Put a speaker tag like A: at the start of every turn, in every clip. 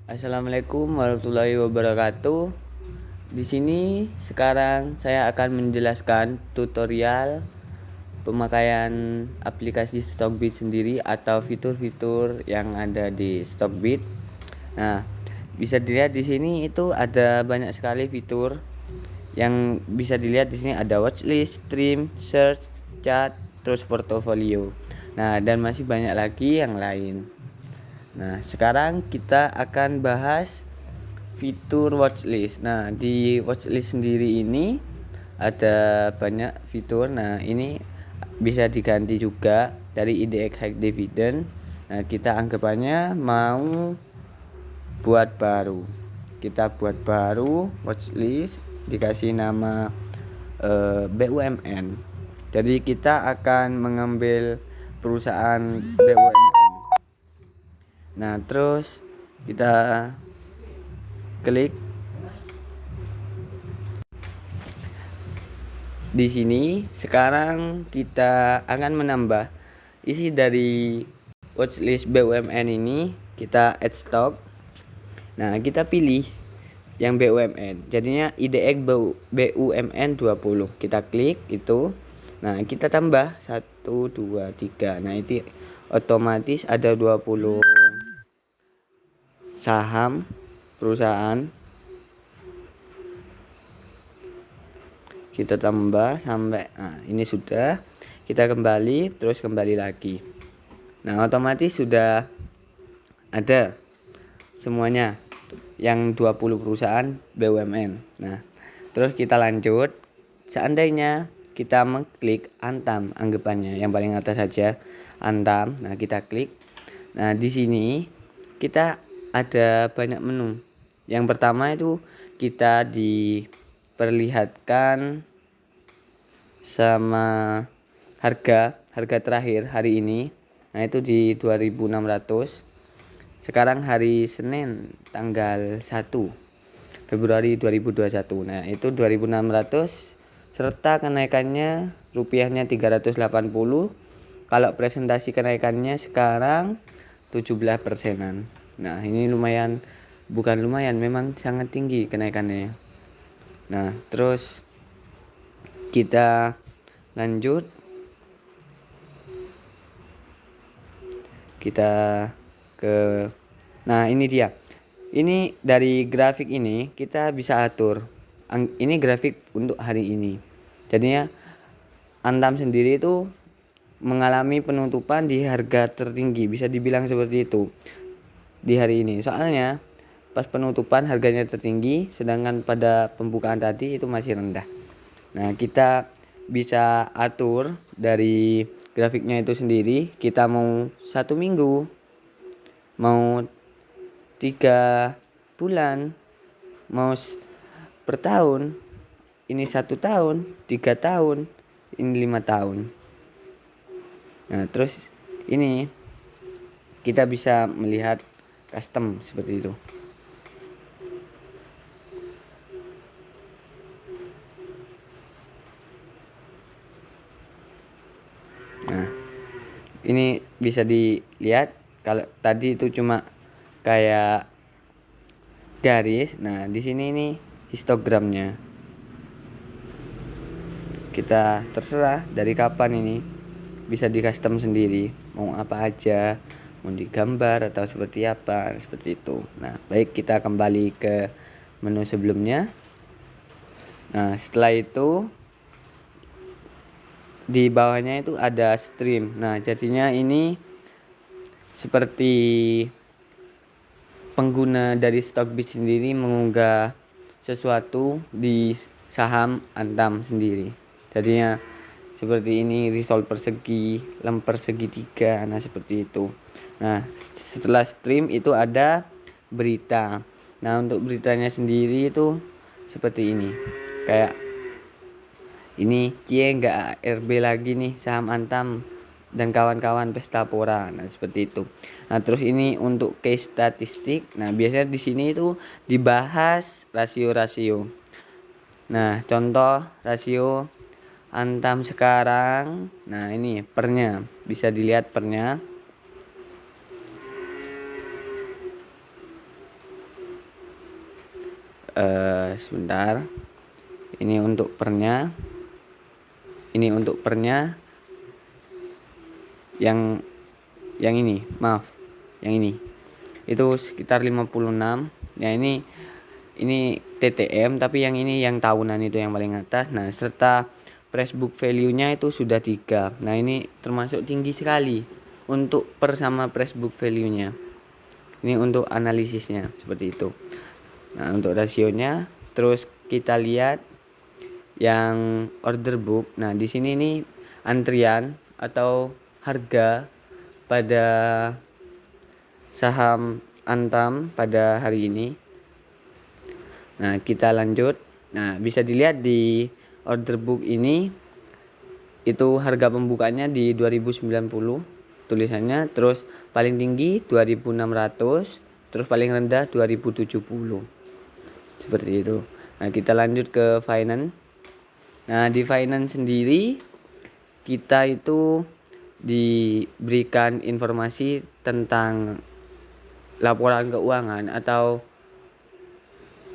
A: Assalamualaikum warahmatullahi wabarakatuh. Di sini sekarang saya akan menjelaskan tutorial pemakaian aplikasi Stockbit sendiri atau fitur-fitur yang ada di Stockbit. Nah, bisa dilihat di sini itu ada banyak sekali fitur yang bisa dilihat. Di sini ada watchlist, stream, search, chat, terus portofolio. Nah, dan masih banyak lagi yang lain. Nah, sekarang kita akan bahas fitur watchlist. Nah, di watchlist sendiri ini ada banyak fitur. Nah, ini bisa diganti juga dari IDX High Dividend. Nah, kita anggapannya mau buat baru. Kita buat baru watchlist, dikasih nama BUMN. Jadi kita akan mengambil perusahaan BUMN. Nah, terus kita klik di sini. Sekarang kita akan menambah isi dari watchlist BUMN ini. Kita add stock. Nah, kita pilih yang BUMN. Jadinya IDX BUMN 20. Kita klik itu. Nah, kita tambah 1 2 3. Nah, itu otomatis ada 20 saham perusahaan. Kita tambah sampai ini sudah. Kita kembali, terus kembali lagi. Nah, otomatis sudah ada semuanya yang 20 perusahaan BUMN. Nah, terus kita lanjut. Seandainya kita mengklik Antam, anggapannya yang paling atas saja Antam. Nah, kita klik. Nah, di sini kita ada banyak menu. Yang pertama itu kita diperlihatkan sama harga terakhir hari ini. Nah, itu di 2600. Sekarang hari Senin tanggal 1 Februari 2021. Nah, itu 2600 serta kenaikannya rupiahnya 380. Kalau presentasi kenaikannya sekarang 17%-an. Nah, ini lumayan, bukan lumayan, memang sangat tinggi kenaikannya. Nah, terus kita lanjut. Kita ke ini dia. Ini dari grafik ini kita bisa atur. Ini grafik untuk hari ini. Jadinya Antam sendiri itu mengalami penutupan di harga tertinggi, bisa dibilang seperti itu di hari ini. Soalnya pas penutupan harganya tertinggi, sedangkan pada pembukaan tadi itu masih rendah. Nah, kita bisa atur dari grafiknya itu sendiri. Kita mau 1 minggu, mau 3 bulan, mau per tahun. Ini 1 tahun, 3 tahun, ini 5 tahun. Nah, terus ini kita bisa melihat custom seperti itu. Nah, ini bisa dilihat. Kalau tadi itu cuma kayak garis. Nah, di sini ini histogramnya. Kita terserah dari kapan ini, bisa di custom sendiri, mau apa aja, mau digambar atau seperti apa, seperti itu. Nah, baik, kita kembali ke menu sebelumnya. Nah, setelah itu di bawahnya itu ada stream. Nah, jadinya ini seperti pengguna dari Stockbit sendiri mengunggah sesuatu di saham Antam sendiri. Jadinya seperti ini, risol persegi, lemper segitiga. Nah, seperti itu. Nah, setelah stream itu ada berita. Nah, untuk beritanya sendiri itu seperti ini. Kayak ini cie nggak RB lagi nih saham Antam dan kawan-kawan Pestapora. Nah, seperti itu. Nah, terus ini untuk case statistik. Nah, biasanya di sini itu dibahas rasio-rasio. Nah, contoh rasio Antam sekarang. Nah, ini pernya, bisa dilihat pernya. Sebentar. Ini untuk pernya. Ini untuk pernya yang ini, maaf. Yang ini. Itu sekitar 56. Ya ini TTM, tapi yang ini yang tahunan itu yang paling atas. Nah, serta price book value-nya itu sudah 3. Nah, ini termasuk tinggi sekali untuk per sama price book value-nya. Ini untuk analisisnya seperti itu. Nah, untuk rasionya terus kita lihat yang order book. Nah, di sini nih antrian atau harga pada saham Antam pada hari ini. Nah, kita lanjut. Nah, bisa dilihat di order book ini itu harga pembukanya di 2090 tulisannya, terus paling tinggi 2600, terus paling rendah 2070. Seperti itu. Nah, kita lanjut ke finance. Nah, di finance sendiri kita itu diberikan informasi tentang laporan keuangan atau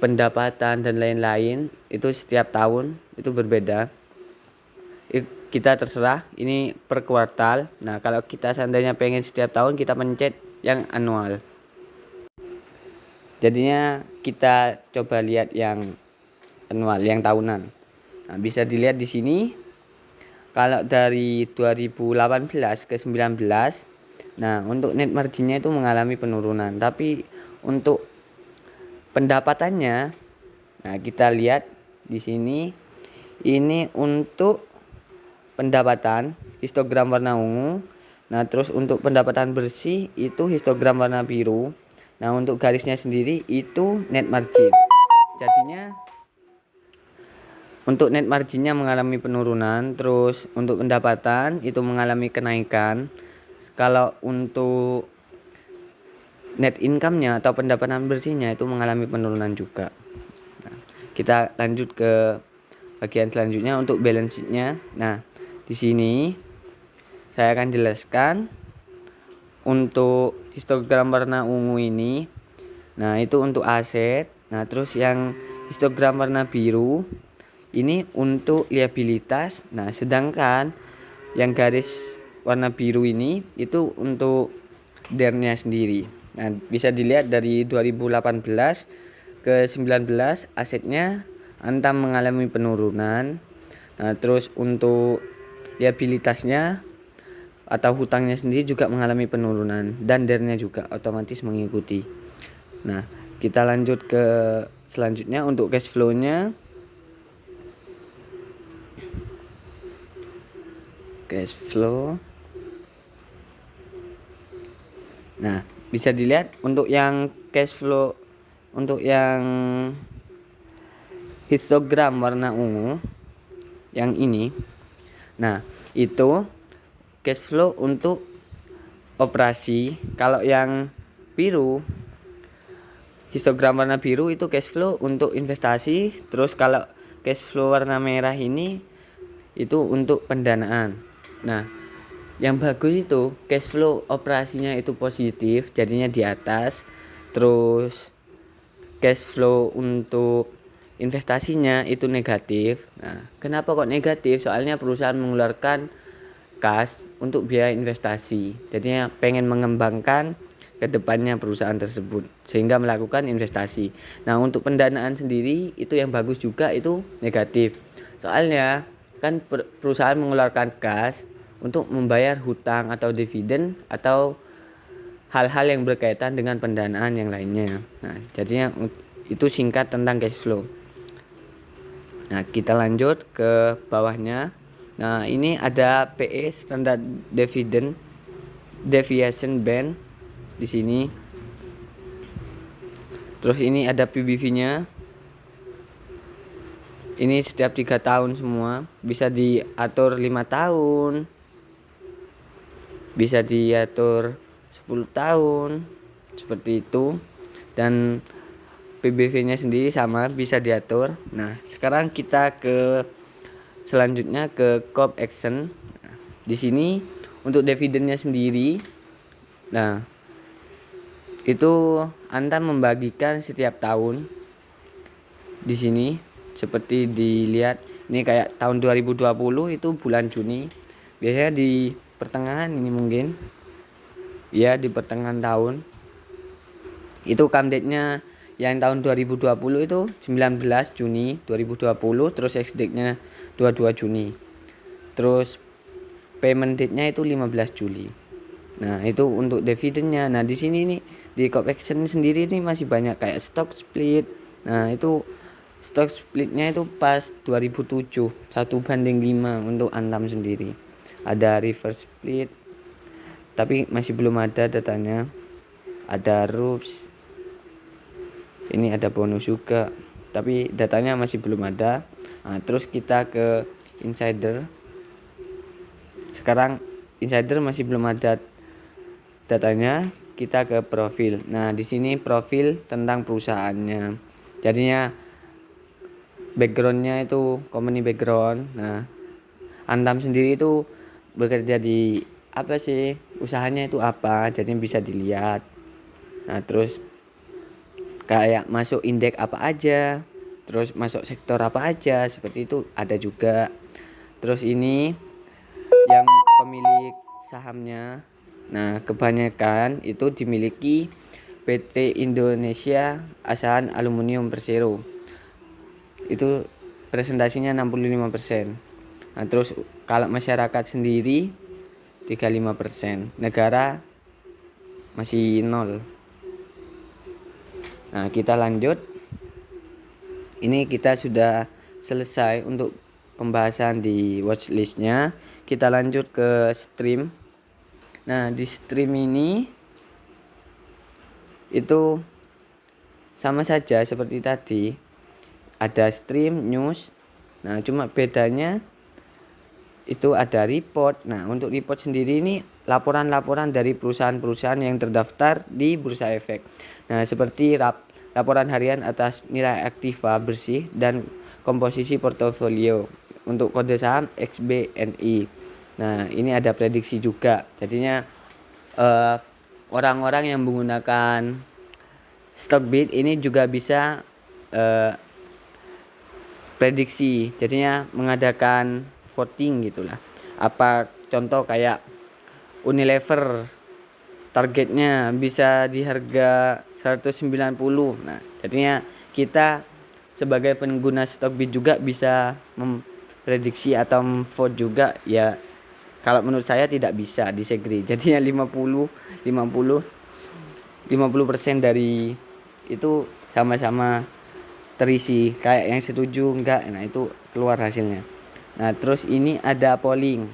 A: pendapatan dan lain-lain itu setiap tahun itu berbeda. Kita terserah ini per kuartal. Nah, kalau kita seandainya pengen setiap tahun, kita pencet yang annual. Jadinya kita coba lihat yang annual, yang tahunan. Nah, bisa dilihat di sini kalau dari 2018 ke 19, nah untuk net marginnya itu mengalami penurunan, tapi untuk pendapatannya, nah kita lihat di sini ini untuk pendapatan histogram warna ungu. Nah, terus untuk pendapatan bersih itu histogram warna biru. Nah, untuk garisnya sendiri itu net margin. Jadinya untuk net marginnya mengalami penurunan, terus untuk pendapatan itu mengalami kenaikan. Kalau untuk net income-nya atau pendapatan bersihnya itu mengalami penurunan juga. Nah, kita lanjut ke bagian selanjutnya untuk balance sheet-nya. Nah, di sini saya akan jelaskan untuk histogram warna ungu ini. Nah, itu untuk aset. Nah, terus yang histogram warna biru ini untuk liabilitas. Nah, sedangkan yang garis warna biru ini itu untuk DER-nya sendiri. Nah, bisa dilihat dari 2018 ke 19 asetnya Antam mengalami penurunan. Nah, terus untuk liabilitasnya atau hutangnya sendiri juga mengalami penurunan dan DER-nya juga otomatis mengikuti. Nah, kita lanjut ke selanjutnya untuk cash flow-nya. Cash flow. Nah, bisa dilihat untuk yang cash flow untuk yang histogram warna ungu yang ini. Nah, itu cash flow untuk operasi. Kalau yang biru, histogram warna biru itu cash flow untuk investasi. Terus kalau cash flow warna merah ini itu untuk pendanaan. Nah, yang bagus itu cash flow operasinya itu positif, jadinya di atas. Terus cash flow untuk investasinya itu negatif. Nah, kenapa kok negatif? Soalnya perusahaan mengeluarkan kas untuk biaya investasi. Jadinya pengen mengembangkan ke depannya perusahaan tersebut sehingga melakukan investasi. Nah, untuk pendanaan sendiri itu yang bagus juga itu negatif. Soalnya kan perusahaan mengeluarkan kas untuk membayar hutang atau dividen atau hal-hal yang berkaitan dengan pendanaan yang lainnya. Nah, jadinya itu singkat tentang cash flow. Nah, kita lanjut ke bawahnya. Nah, ini ada PE standard deviation band di sini. Terus ini ada PBV-nya. Ini setiap 3 tahun semua, bisa diatur 5 tahun. Bisa diatur 10 tahun. Seperti itu. Dan PBV-nya sendiri sama, bisa diatur. Nah, sekarang kita ke selanjutnya ke Corp Action. Nah, di sini untuk dividennya sendiri, nah itu Antam membagikan setiap tahun di sini seperti dilihat ini kayak tahun 2020 itu bulan Juni. Biasanya di pertengahan ini mungkin ya, di pertengahan tahun. Itu come date-nya yang tahun 2020 itu 19 Juni 2020, terus ex date-nya 22 Juni. Terus payment date-nya itu 15 Juli. Nah, itu untuk dividennya. Nah, di sini nih di Copection sendiri nih masih banyak kayak stock split. Nah, itu stock splitnya itu pas 2007 1:5 untuk Antam sendiri. Ada reverse split tapi masih belum ada datanya. Ada RUPS, ini ada bonus juga tapi datanya masih belum ada. Nah, terus kita ke insider. Sekarang insider masih belum ada datanya. Kita ke profil. Nah, di sini profil tentang perusahaannya. Jadinya backgroundnya itu company background. Nah, Antam sendiri itu bekerja di apa sih, usahanya itu apa, jadi bisa dilihat. Nah, terus kayak masuk indeks apa aja, terus masuk sektor apa aja, seperti itu ada juga. Terus ini yang pemilik sahamnya, nah kebanyakan itu dimiliki PT Indonesia Asahan Aluminium Persero, itu presentasinya 65%. Nah, terus kalau masyarakat sendiri 35%, negara masih 0. Nah, kita lanjut. Ini kita sudah selesai untuk pembahasan di watchlistnya. Kita lanjut ke stream. Nah, di stream ini itu sama saja seperti tadi. Ada stream, news. Nah, cuma bedanya itu ada report. Nah, untuk report sendiri ini laporan-laporan dari perusahaan-perusahaan yang terdaftar di Bursa Efek. Nah, seperti laporan harian atas nilai aktiva bersih dan komposisi portofolio untuk kode saham XBNI. Nah, ini ada prediksi juga. Jadinya orang-orang yang menggunakan Stockbit ini juga bisa prediksi. Jadinya mengadakan voting gitulah. Apa contoh kayak Unilever targetnya bisa di harga 190. Nah, jadinya kita sebagai pengguna Stockbit juga bisa memprediksi atau vote juga ya. Kalau menurut saya tidak bisa disagree. Jadinya 50% dari itu sama-sama terisi, kayak yang setuju enggak. Nah, itu keluar hasilnya. Nah, terus ini ada polling.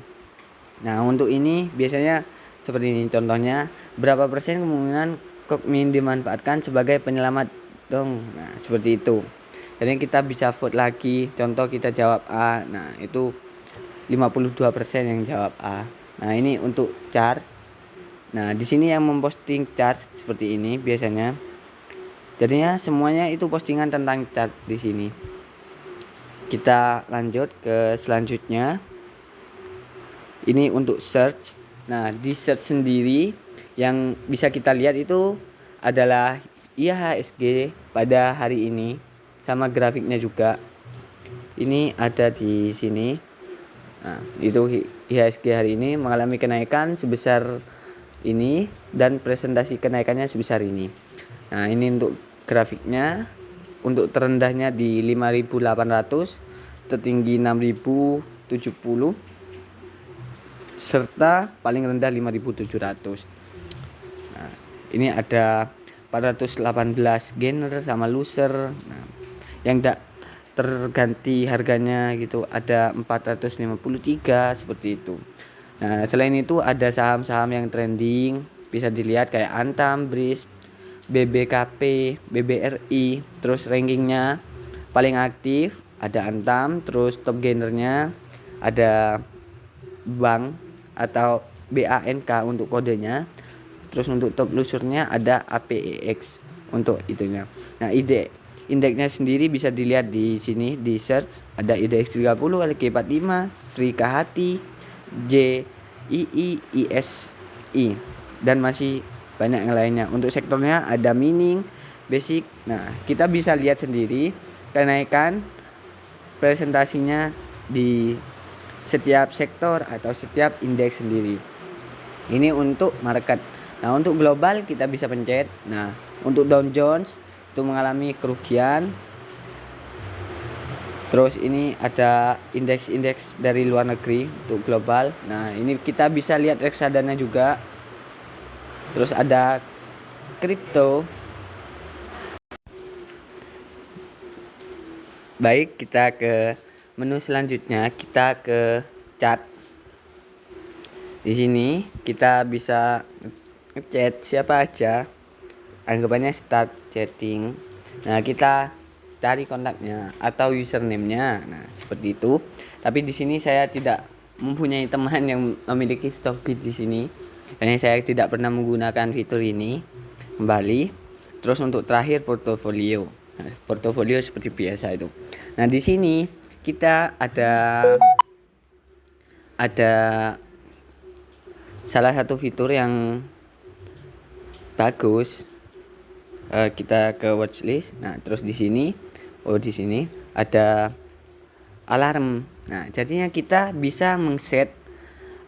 A: Nah, untuk ini biasanya seperti ini contohnya, berapa persen kemungkinan Kokmin dimanfaatkan sebagai penyelamat dong. Nah, seperti itu. Jadi kita bisa vote lagi. Contoh kita jawab A. Nah, itu 52% yang jawab A. Nah, ini untuk chart. Nah, di sini yang memposting chart seperti ini biasanya. Jadinya semuanya itu postingan tentang chart di sini. Kita lanjut ke selanjutnya. Ini untuk search. Nah, di search sendiri yang bisa kita lihat itu adalah IHSG pada hari ini sama grafiknya juga. Ini ada di sini. Nah, itu IHSG hari ini mengalami kenaikan sebesar ini dan presentasi kenaikannya sebesar ini. Nah, ini untuk grafiknya. Untuk terendahnya di 5.800, tertinggi 6.070, serta paling rendah 5.700. Nah, ini ada 418 gainer sama loser. Nah, yang tidak terganti harganya gitu ada 453 seperti itu. Nah, selain itu ada saham-saham yang trending, bisa dilihat kayak Antam, BRIS, BBKP, BBRI. Terus rankingnya paling aktif ada Antam, terus top gainernya ada Bank atau BANK untuk kodenya. Terus untuk top losernya ada APEX untuk itunya. Nah, indeksnya sendiri bisa dilihat di sini di search. Ada IDX 30, LQ45, Sri Kahati, JII, ISI dan masih banyak yang lainnya. Untuk sektornya ada mining, basic. Nah, kita bisa lihat sendiri kenaikan presentasinya di setiap sektor atau setiap indeks sendiri. Ini untuk market. Nah, untuk global kita bisa pencet. Nah, untuk Dow Jones itu mengalami kerugian. Terus ini ada indeks-indeks dari luar negeri untuk global. Nah, ini kita bisa lihat reksadana juga. Terus ada kripto. Baik, kita ke menu selanjutnya, kita ke chat. Di sini kita bisa ngechat siapa aja. Anggapannya start chatting. Nah, kita cari kontaknya atau username-nya. Nah, seperti itu. Tapi di sini saya tidak mempunyai teman yang memiliki Stockbit di sini. Karena saya tidak pernah menggunakan fitur ini kembali. Terus untuk terakhir portofolio. Nah, portofolio seperti biasa itu. Nah, di sini kita ada salah satu fitur yang bagus. Kita ke watchlist. Nah, terus di sini ada alarm. Nah, jadinya kita bisa mengset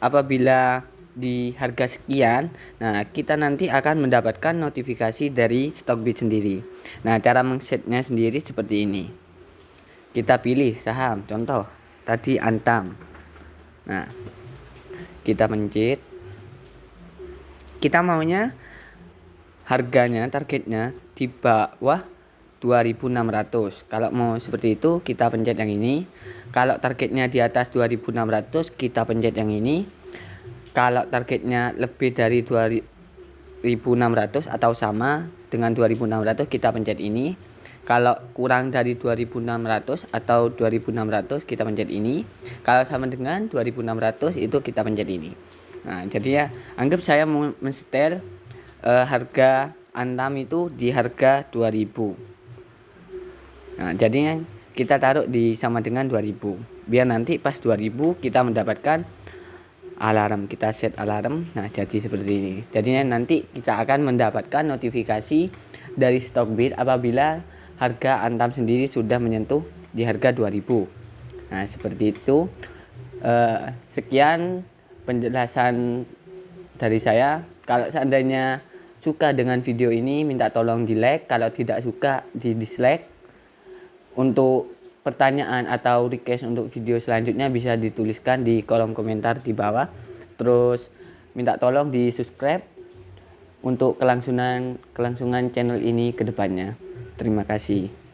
A: apabila di harga sekian. Nah, kita nanti akan mendapatkan notifikasi dari Stockbit sendiri. Nah, cara mengsetnya sendiri seperti ini. Kita pilih saham, contoh tadi Antam. Nah, kita pencet. Kita maunya harganya, targetnya di bawah 2.600. Kalau mau seperti itu kita pencet yang ini. Kalau targetnya di atas 2.600 kita pencet yang ini. Kalau targetnya lebih dari 2.600 atau sama dengan 2.600 kita pencet ini. Kalau kurang dari 2.600 atau 2.600 kita pencet ini. Kalau sama dengan 2.600 itu kita pencet ini. Nah, jadi ya anggap saya mau mensetel harga Antam itu di harga 2.000. Nah, jadinya kita taruh di sama dengan 2.000. Biar nanti pas 2.000 kita mendapatkan alarm. Kita set alarm. Nah, jadi seperti ini. Jadinya nanti kita akan mendapatkan notifikasi dari Stockbit apabila harga Antam sendiri sudah menyentuh di harga 2.000. Nah, seperti itu. Sekian penjelasan dari saya. Kalau seandainya suka dengan video ini, minta tolong di like. Kalau tidak suka, di dislike. Untuk pertanyaan atau request untuk video selanjutnya bisa dituliskan di kolom komentar di bawah. Terus minta tolong di subscribe untuk kelangsungan channel ini ke depannya. Terima kasih.